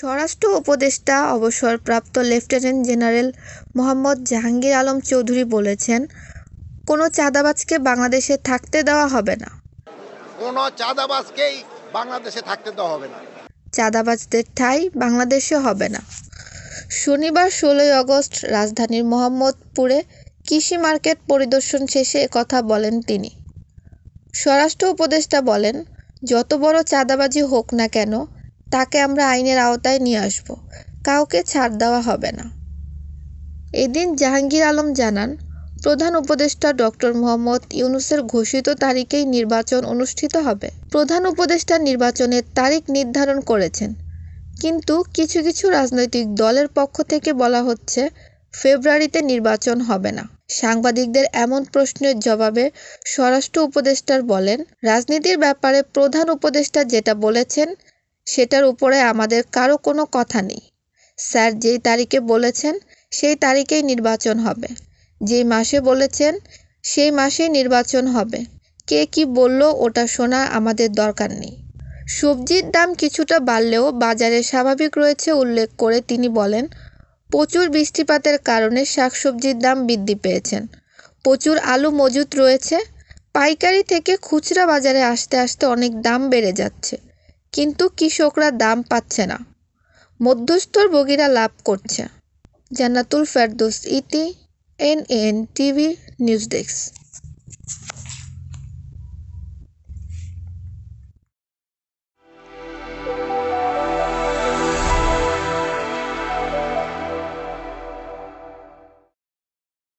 স্বরাষ্ট্র উপদেষ্টা অবসরপ্রাপ্ত লেফটেন্যান্ট জেনারেল মোহাম্মদ জাহাঙ্গীর আলম চৌধুরী বলেছেন, কোনো চাঁদাবাজকে বাংলাদেশে থাকতে দেওয়া হবে না। কোনো চাঁদাবাজকেই বাংলাদেশে থাকতে দেওয়া হবে না। চাঁদাবাজদের ঠাঁই বাংলাদেশে হবে না। শনিবার 16 আগস্ট রাজধানীর মোহাম্মদপুরে কৃষি মার্কেট পরিদর্শন শেষে একথা বলেন তিনি। স্বরাষ্ট্র উপদেষ্টা বলেন, যত বড় চাঁদাবাজি হোক না কেন তাকে আমরা আইনের আওতায় নিয়ে আসব, কাউকে ছাড় দেওয়া হবে না। এদিন জাহাঙ্গীর আলম জানান, প্রধান উপদেষ্টা ডক্টর মোহাম্মদ ইউনূসের ঘোষিত তারিখেই নির্বাচন অনুষ্ঠিত হবে। প্রধান উপদেষ্টা নির্বাচনের তারিখ নির্ধারণ করেছেন, কিন্তু কিছু কিছু রাজনৈতিক দলের পক্ষ থেকে বলা হচ্ছে ফেব্রুয়ারিতে নির্বাচন হবে না। সাংবাদিকদের এমন প্রশ্নের জবাবে স্বরাষ্ট্র উপদেষ্টা বলেন, রাজনীতির ব্যাপারে প্রধান উপদেষ্টা যেটা বলেছেন সেটার উপরে আমাদের কারো কোনো কথা নেই। স্যার যেই তারিখে বলেছেন সেই তারিখেই নির্বাচন হবে, যেই মাসে বলেছেন সেই মাসেই নির্বাচন হবে। কে কি বলল ওটা শোনা আমাদের দরকার নেই। সবজির দাম কিছুটা বাড়লেও বাজারে স্বাভাবিক রয়েছে উল্লেখ করে তিনি বলেন, প্রচুর বৃষ্টিপাতের কারণে শাকসবজির দাম বৃদ্ধি পেয়েছেন। প্রচুর আলু মজুত রয়েছে। পাইকারি থেকে খুচরা বাজারে আসতে আসতে অনেক দাম বেড়ে যাচ্ছে, কিন্তু কৃষকরা দাম পাচ্ছে না, মধ্যস্থভোগীরা লাভ করছে। জান্নাতুল ফেরদৌস, ইতি, NAN টিভি, নিউজ ডেস্ক।